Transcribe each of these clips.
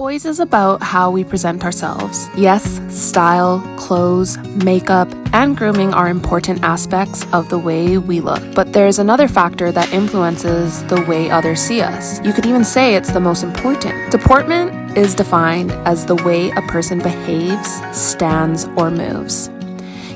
Poise is about how we present ourselves. Yes, style, clothes, makeup, and grooming are important aspects of the way we look, but there's another factor that influences the way others see us. You could even say it's the most important. Deportment is defined as the way a person behaves, stands, or moves.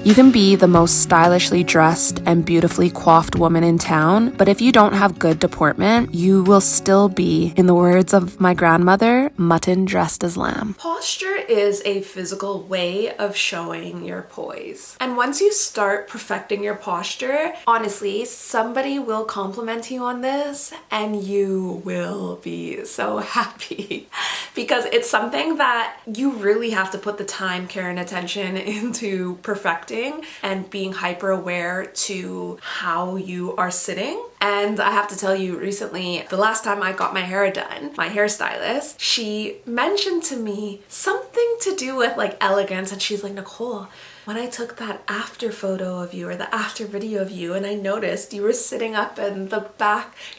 You can be the most stylishly dressed and beautifully coiffed woman in town, but if you don't have good deportment, you will still be, in the words of my grandmother, mutton dressed as lamb. Posture is a physical way of showing your poise. And once you start perfecting your posture, honestly, somebody will compliment you on this and you will be so happy because it's something that you really have to put the time, care, and attention into perfecting and being hyper aware to how you are sitting. And I have to tell you, recently, the last time I got my hair done, my hairstylist, she mentioned to me something to do with like elegance, and she's like, Nicole, when I took that after photo of you or the after video of you, and I noticed you were sitting up and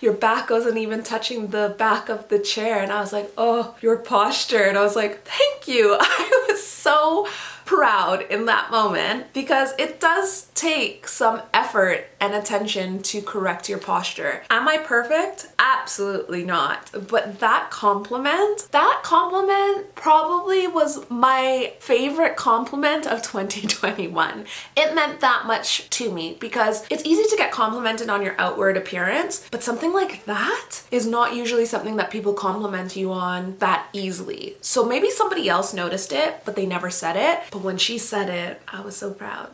your back wasn't even touching the back of the chair, and I was like, oh, your posture. And I was like, thank you. I was so proud in that moment because it does take some effort and attention to correct your posture. Am I perfect? Absolutely not. But that compliment probably was my favorite compliment of 2021. It meant that much to me because it's easy to get complimented on your outward appearance, but something like that is not usually something that people compliment you on that easily. So maybe somebody else noticed it, but they never said it. But when she said it, I was so proud.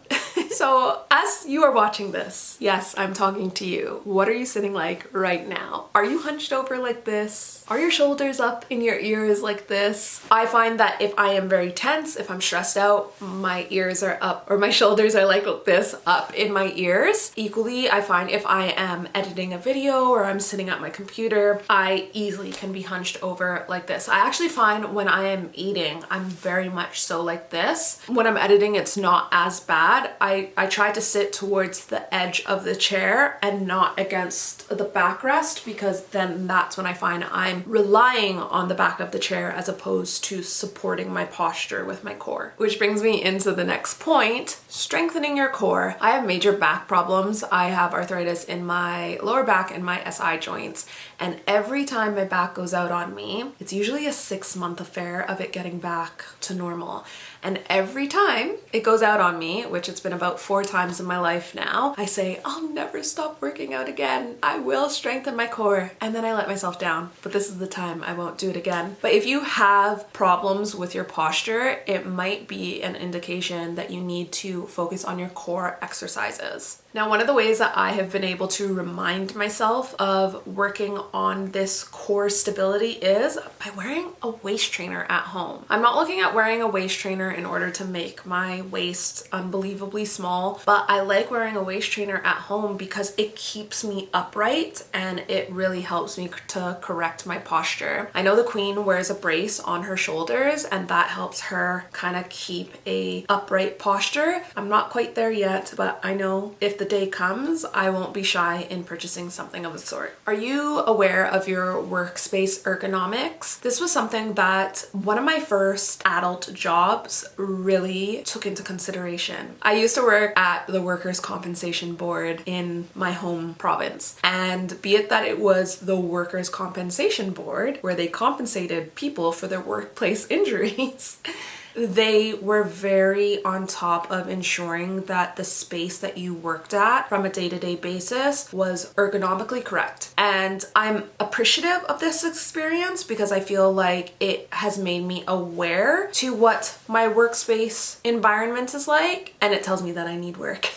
So as you are watching this, yes, I'm talking to you. What are you sitting like right now? Are you hunched over like this? Are your shoulders up in your ears like this? I find that if I am very tense, if I'm stressed out, my ears are up, or my shoulders are like this up in my ears. Equally, I find if I am editing a video or I'm sitting at my computer, I easily can be hunched over like this. I actually find when I am eating, I'm very much so like this. When I'm editing, it's not as bad. I try to sit towards the edge of the chair and not against the backrest, because then that's when I find I'm relying on the back of the chair as opposed to supporting my posture with my core. Which brings me into the next point, strengthening your core. I have major back problems. I have arthritis in my lower back and my SI joints, and every time my back goes out on me, it's usually a 6-month affair of it getting back to normal. And every time it goes out on me, which it's been about 4 times in my life now, I say, I'll never stop working out again. I will strengthen my core. And then I let myself down. But this is the time I won't do it again. But if you have problems with your posture, it might be an indication that you need to focus on your core exercises. Now, one of the ways that I have been able to remind myself of working on this core stability is by wearing a waist trainer at home. I'm not looking at wearing a waist trainer in order to make my waist unbelievably small, but I like wearing a waist trainer at home because it keeps me upright and it really helps me to correct my posture. I know the queen wears a brace on her shoulders and that helps her kind of keep a upright posture. I'm not quite there yet, but I know if the day comes, I won't be shy in purchasing something of the sort. Are you aware of your workspace ergonomics? This was something that one of my first adult jobs really took into consideration. I used to work at the Workers' Compensation Board in my home province, and be it that it was the Workers' Compensation Board where they compensated people for their workplace injuries, they were very on top of ensuring that the space that you worked at from a day-to-day basis was ergonomically correct. And I'm appreciative of this experience because I feel like it has made me aware to what my workspace environment is like, and it tells me that I need work.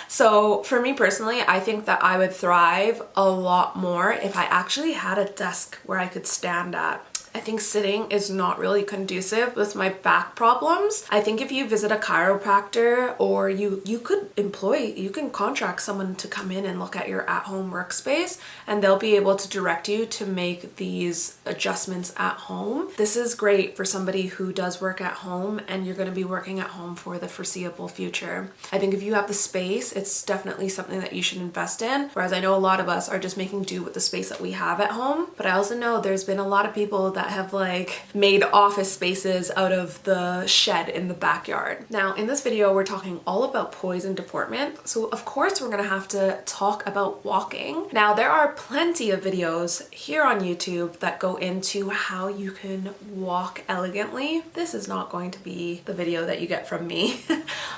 So for me personally, I think that I would thrive a lot more if I actually had a desk where I could stand at. I think sitting is not really conducive with my back problems. I think if you visit a chiropractor or you can contract someone to come in and look at your at-home workspace, and they'll be able to direct you to make these adjustments at home. This is great for somebody who does work at home and you're going to be working at home for the foreseeable future. I think if you have the space, it's definitely something that you should invest in. Whereas I know a lot of us are just making do with the space that we have at home, but I also know there's been a lot of people that that have like made office spaces out of the shed in the backyard. Now in this video we're talking all about poise and deportment, so of course we're gonna have to talk about walking. Now there are plenty of videos here on YouTube that go into how you can walk elegantly. This is not going to be the video that you get from me.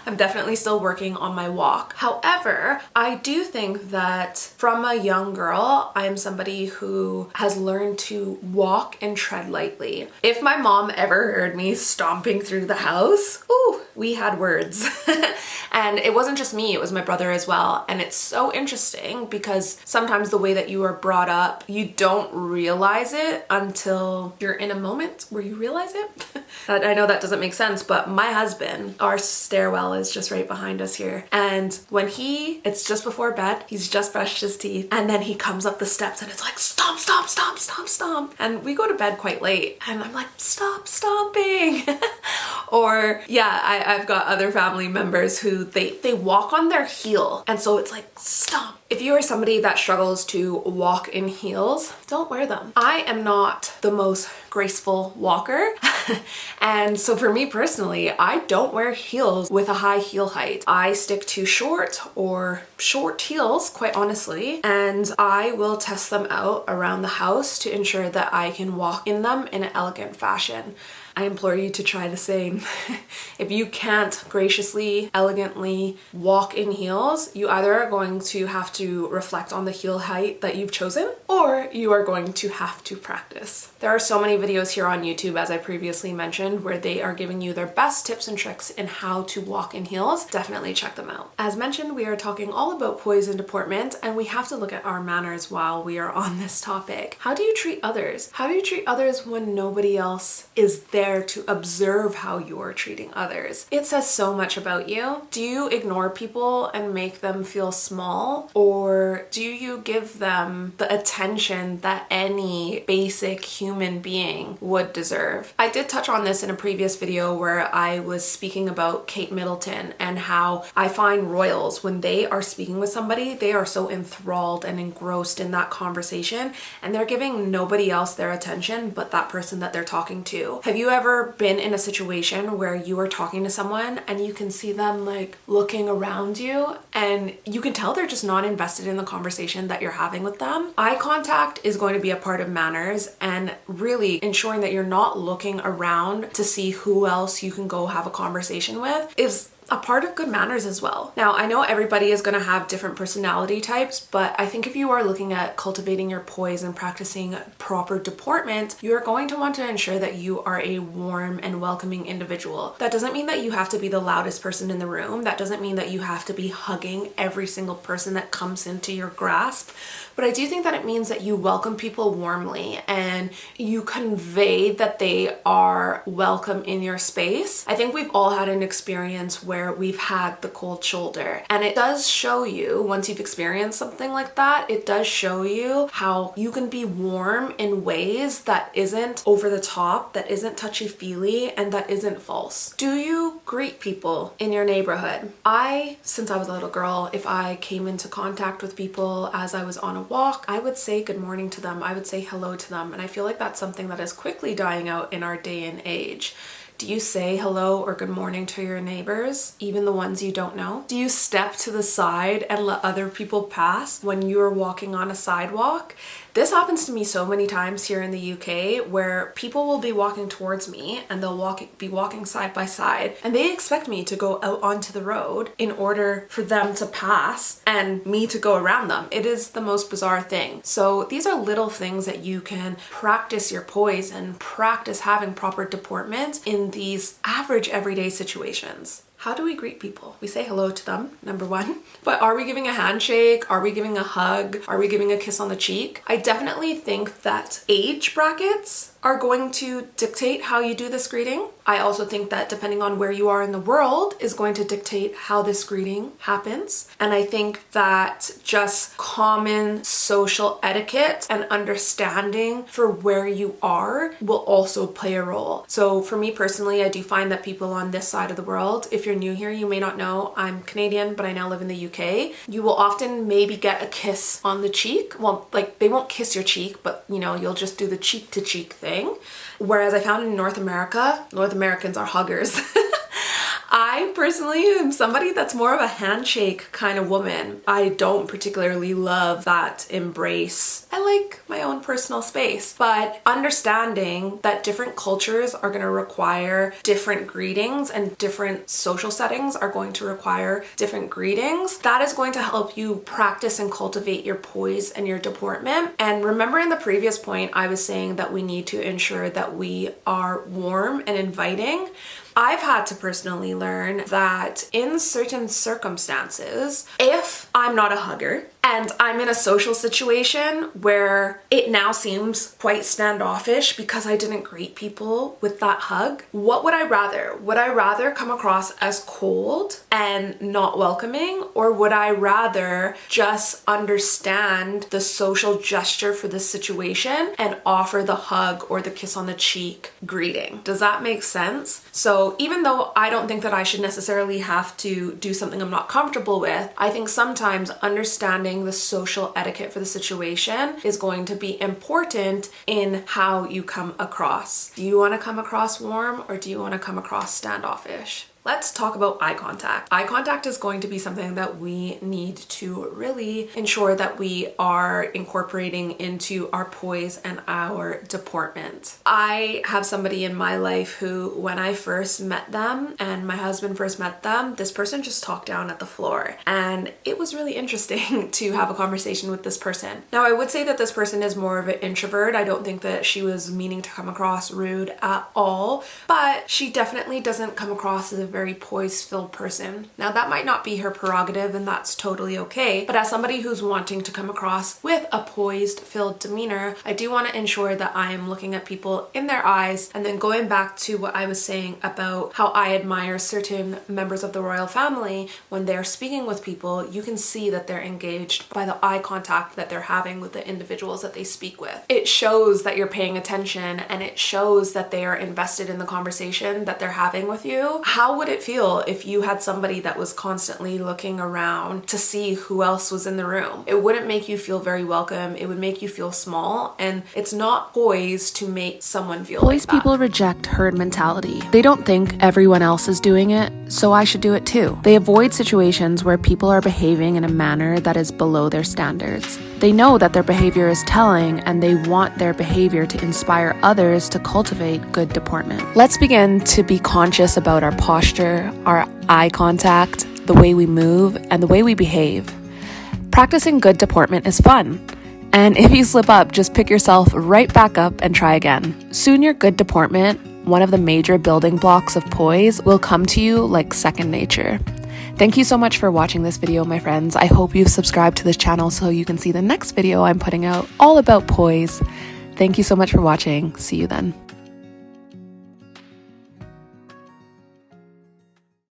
I'm definitely still working on my walk. However, I do think that from a young girl, I'm somebody who has learned to walk and tread lightly. If my mom ever heard me stomping through the house, ooh, we had words. And it wasn't just me, it was my brother as well. And it's so interesting because sometimes the way that you are brought up, you don't realize it until you're in a moment where you realize it. I know that doesn't make sense, but my husband, our stairwell is just right behind us here. And when it's just before bed, he's just brushed his teeth, and then he comes up the steps and it's like, stomp, stomp, stomp, stomp, stomp. And we go to bed quite late and I'm like, stop stomping. Or yeah, I've got other family members who they walk on their heel. And so it's like, stomp. If you are somebody that struggles to walk in heels, don't wear them. I am not the most graceful walker. And so for me personally, I don't wear heels with a high heel height. I stick to short or short heels, quite honestly, and I will test them out around the house to ensure that I can walk in them in an elegant fashion. I implore you to try the same. If you can't graciously, elegantly walk in heels, you either are going to have to reflect on the heel height that you've chosen, or you are going to have to practice. There are so many videos here on YouTube, as I previously mentioned, where they are giving you their best tips and tricks in how to walk in heels. Definitely check them out. As mentioned, we are talking all about poise and deportment, and we have to look at our manners while we are on this topic. How do you treat others? How do you treat others when nobody else is there to observe how you are treating others? It says so much about you. Do you ignore people and make them feel small? Or do you give them the attention that any basic human being would deserve? I did touch on this in a previous video where I was speaking about Kate Middleton and how I find royals, when they are speaking with somebody, they are so enthralled and engrossed in that conversation and they're giving nobody else their attention but that person that they're talking to. Have you ever been in a situation where you are talking to someone and you can see them like looking around you and you can tell they're just not invested in the conversation that you're having with them? Eye contact is going to be a part of manners, and really ensuring that you're not looking around to see who else you can go have a conversation with is a part of good manners as well. Now, I know everybody is going to have different personality types, but I think if you are looking at cultivating your poise and practicing proper deportment, you're going to want to ensure that you are a warm and welcoming individual. That doesn't mean that you have to be the loudest person in the room. That doesn't mean that you have to be hugging every single person that comes into your grasp. But I do think that it means that you welcome people warmly and you convey that they are welcome in your space. I think we've all had an experience where we've had the cold shoulder, and it does show you, once you've experienced something like that, it does show you how you can be warm in ways that isn't over the top, that isn't touchy-feely, and that isn't false. Do you greet people in your neighborhood? Since I was a little girl, if I came into contact with people as I was on a walk, I would say good morning to them. I would say hello to them. And I feel like that's something that is quickly dying out in our day and age. Do you say hello or good morning to your neighbors, even the ones you don't know? Do you step to the side and let other people pass when you're walking on a sidewalk? This happens to me so many times here in the UK, where people will be walking towards me and they'll be walking side by side, and they expect me to go out onto the road in order for them to pass and me to go around them. It is the most bizarre thing. So these are little things that you can practice your poise and practice having proper deportment in these average everyday situations. How do we greet people? We say hello to them, number one. But are we giving a handshake? Are we giving a hug? Are we giving a kiss on the cheek? I definitely think that age brackets are going to dictate how you do this greeting. I also think that depending on where you are in the world is going to dictate how this greeting happens. And I think that just common social etiquette and understanding for where you are will also play a role. So for me personally, I do find that people on this side of the world, if you're new here, you may not know, I'm Canadian, but I now live in the UK. You will often maybe get a kiss on the cheek. Well, like they won't kiss your cheek, but you know, you'll just do the cheek to cheek thing. thing. Whereas I found in North Americans are huggers. I personally am somebody that's more of a handshake kind of woman. I don't particularly love that embrace. I like my own personal space, but understanding that different cultures are going to require different greetings and different social settings are going to require different greetings, that is going to help you practice and cultivate your poise and your deportment. And remember, in the previous point, I was saying that we need to ensure that we are warm and inviting. I've had to personally learn that in certain circumstances, if I'm not a hugger and I'm in a social situation where it now seems quite standoffish because I didn't greet people with that hug, what would I rather? Would I rather come across as cold and not welcoming, or would I rather just understand the social gesture for the situation and offer the hug or the kiss on the cheek greeting? Does that make sense? So even though I don't think that I should necessarily have to do something I'm not comfortable with, I think sometimes understanding the social etiquette for the situation is going to be important in how you come across. Do you want to come across warm, or do you want to come across standoffish? Let's talk about eye contact. Eye contact is going to be something that we need to really ensure that we are incorporating into our poise and our deportment. I have somebody in my life who, when I first met them and my husband first met them, this person just talked down at the floor. And it was really interesting to have a conversation with this person. Now, I would say that this person is more of an introvert. I don't think that she was meaning to come across rude at all, but she definitely doesn't come across as a very poise-filled person. Now, that might not be her prerogative, and that's totally okay, but as somebody who's wanting to come across with a poised-filled demeanor, I do want to ensure that I am looking at people in their eyes, and then going back to what I was saying about how I admire certain members of the royal family. When they're speaking with people, you can see that they're engaged by the eye contact that they're having with the individuals that they speak with. It shows that you're paying attention, and it shows that they are invested in the conversation that they're having with you. How would it feel if you had somebody that was constantly looking around to see who else was in the room? It wouldn't make you feel very welcome. It would make you feel small, and it's not poise to make someone feel Poise like that. people reject herd mentality. They don't think everyone else is doing it, so I should do it too. They avoid situations where people are behaving in a manner that is below their standards. They know that their behavior is telling, and they want their behavior to inspire others to cultivate good deportment. Let's begin to be conscious about our posture, our eye contact, the way we move, and the way we behave. Practicing good deportment is fun. And if you slip up, just pick yourself right back up and try again. Soon your good deportment, one of the major building blocks of poise, will come to you like second nature. Thank you so much for watching this video, my friends. I hope you've subscribed to this channel so you can see the next video I'm putting out all about poise. Thank you so much for watching. See you then.